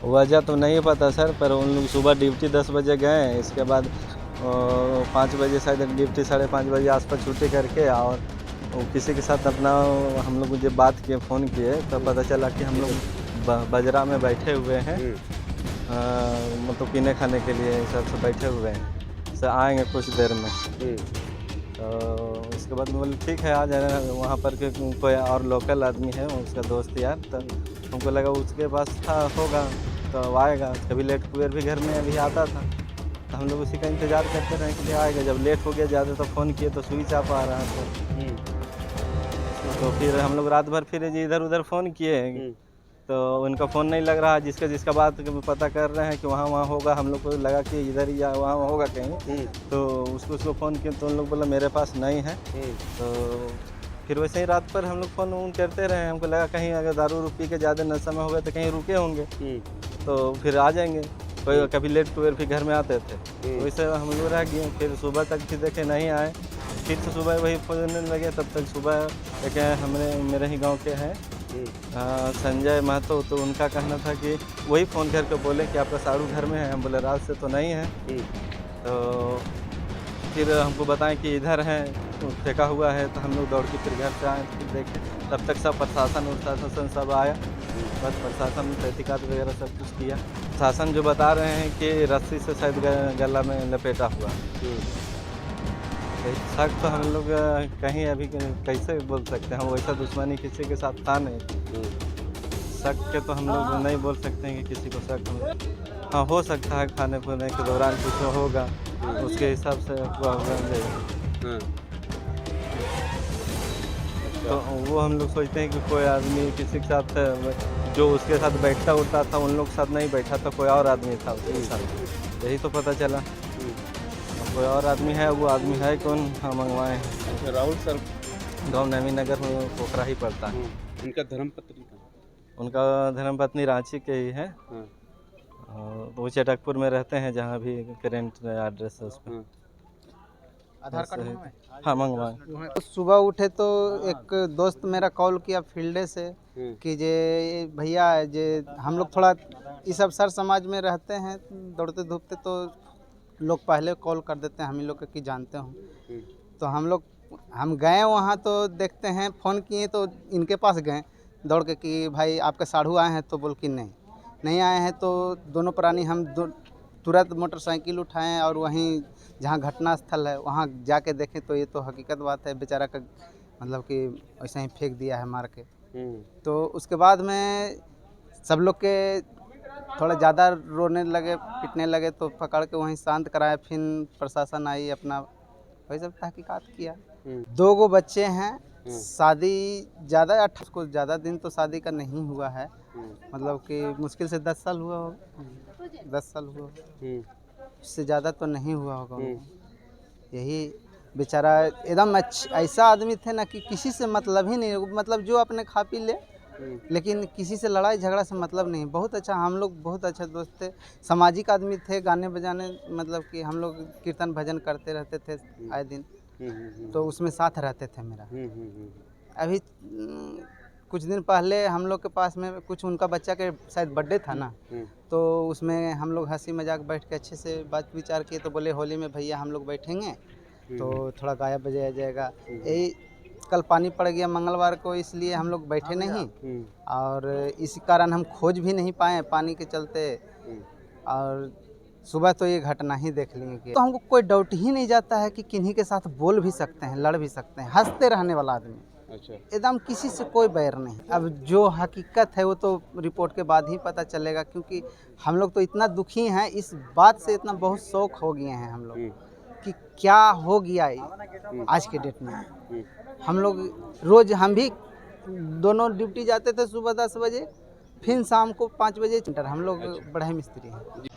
वजह तो नहीं पता सर, पर उन लोग सुबह ड्यूटी 10 बजे गए, इसके बाद 5 बजे शायद ड्यूटी 5:30 बजे आसपास छुट्टी करके, और वो किसी के साथ अपना हम लोग जब बात किए, फ़ोन किए, तो पता चला कि हम लोग बजरा में बैठे हुए हैं, मतलब पीने खाने के लिए सब बैठे हुए हैं, से आएंगे कुछ देर में। तो उसके बाद बोले ठीक है आ जाना, वहाँ पर के कोई और लोकल आदमी है उसका दोस्त यार, तो हमको लगा उसके पास था होगा तो आएगा, कभी लेट कुबेर भी घर में अभी आता था, तो हम लोग उसी का इंतज़ार करते रहे कि आएगा। जब लेट हो गया ज़्यादा तो फ़ोन किए तो स्विच ऑफ आ रहा था, तो फिर हम लोग रात भर फिर इधर उधर फ़ोन किए, तो उनका फ़ोन नहीं लग रहा, जिसका बात पता कर रहे हैं कि वहाँ होगा, हम लोग को लगा कि इधर या वहाँ होगा कहीं, तो उसको फ़ोन किए तो उन लोग बोला मेरे पास नहीं है। तो फिर वैसे ही रात पर हम लोग फ़ोन वोन करते रहे, हमको लगा कहीं अगर दारू उरू पी के ज़्यादा नशा में हो गए तो कहीं रुके होंगे, तो फिर आ जाएंगे, कोई कभी लेट कुबेर फिर घर में आते थे, तो वैसे हम लोग रह गए। फिर सुबह तक फिर देखे नहीं आए, फिर तो सुबह वही फ़ोन लगे, तब तक सुबह एक मेरे ही गाँव के हैं संजय महतो, तो उनका कहना था कि वही फ़ोन करके बोले कि आपका साड़ू घर में है, हम बोले रात से तो नहीं है। तो फिर हमको बताएं कि इधर है, फेंका हुआ है, तो हम लोग दौड़ के फिर घर से आए, फिर देखे तब तक सब प्रशासन सब आया, बस प्रशासन तहकीकात वगैरह सब कुछ किया। प्रशासन जो बता रहे हैं कि रस्सी से शायद गला में लपेटा हुआ। शक तो हम लोग कहीं अभी कैसे बोल सकते हैं, वैसा दुश्मनी किसी के साथ था नहीं, शक के तो हम लोग नहीं बोल सकते हैं कि किसी को शक हो। हाँ, हो सकता है खाने पीने के दौरान कुछ होगा, उसके हिसाब से हुआ होगा। तो वो हम लोग सोचते हैं कि कोई आदमी किसी के साथ जो उसके साथ बैठता उठता था उन लोग के साथ नहीं बैठा था, कोई और आदमी था उसके साथ, यही तो पता चला। कोई और आदमी है, वो आदमी है कौन, हाँ मंगवाए हैं। राहुल सर गाँव नवी नगर में पोखरा ही पड़ता है। उनका धर्मपत्नी का, उनका धर्मपत्नी रांची के ही है, और वो चटकपुर में रहते हैं, जहाँ भी करेंट एड्रेस है उस पर। आधार कार्ड मंगवाए? हाँ मंगवाए। तो सुबह उठे तो एक दोस्त मेरा कॉल किया फील्डे से कि जे भैया जे हम लोग थोड़ा इस अवसर समाज में रहते हैं, दौड़ते धूपते, तो लोग पहले कॉल कर देते हैं हम ही लोग कि जानते हो। तो हम गए वहाँ, तो देखते हैं फ़ोन किए तो इनके पास गए दौड़ के कि भाई आपके साढ़ू आए हैं, तो बोल कि नहीं आए हैं। तो दोनों प्राणी हम तुरंत मोटरसाइकिल उठाएं और वहीं जहाँ घटना स्थल है वहाँ जाके देखें, तो ये तो हकीकत बात है, बेचारा का मतलब कि ऐसे ही फेंक दिया है मार के। तो उसके बाद में सब लोग के थोड़ा ज़्यादा रोने लगे, पिटने लगे, तो पकड़ के वहीं शांत कराया। फिर प्रशासन आई, अपना वही सब तहकीकात किया। 2 गो बच्चे हैं, शादी ज़्यादा 28 को ज़्यादा दिन तो शादी का नहीं हुआ है, मतलब कि मुश्किल से 10 साल हुआ होगा, 10 साल हुआ, उससे ज़्यादा तो नहीं हुआ होगा। यही बेचारा एकदम ऐसा आदमी थे ना कि किसी से मतलब ही नहीं, मतलब जो अपने खा पी ले, लेकिन किसी से लड़ाई झगड़ा से मतलब नहीं। बहुत अच्छा, हम लोग बहुत अच्छा दोस्त थे, सामाजिक आदमी थे, गाने बजाने मतलब कि हम लोग कीर्तन भजन करते रहते थे आए दिन, तो उसमें साथ रहते थे मेरा। अभी कुछ दिन पहले हम लोग के पास में कुछ उनका बच्चा के शायद बर्थडे था ना, तो उसमें हम लोग हंसी मजाक बैठ के अच्छे से बात विचार किए, तो बोले होली में भैया हम लोग बैठेंगे तो थोड़ा गाया बजाया जाएगा। यही कल पानी पड़ गया मंगलवार को, इसलिए हम लोग बैठे नहीं, और इसी कारण हम खोज भी नहीं पाए पानी के चलते। और सुबह तो ये घटना ही देख लिए कि तो हमको कोई डाउट ही नहीं जाता है कि किन्हीं के साथ बोल भी सकते हैं, लड़ भी सकते हैं, हंसते रहने वाला आदमी, अच्छा। एकदम किसी से कोई बैर नहीं। अब जो हकीकत है वो तो रिपोर्ट के बाद ही पता चलेगा, क्योंकि हम लोग तो इतना दुखी हैं, इस बात से इतना बहुत शौक हो गए हैं हम लोग कि क्या हो गया आज के डेट में। हम लोग रोज़, हम भी दोनों ड्यूटी जाते थे सुबह 10 बजे, फिर शाम को 5 बजे। हम लोग बढ़ई मिस्त्री हैं।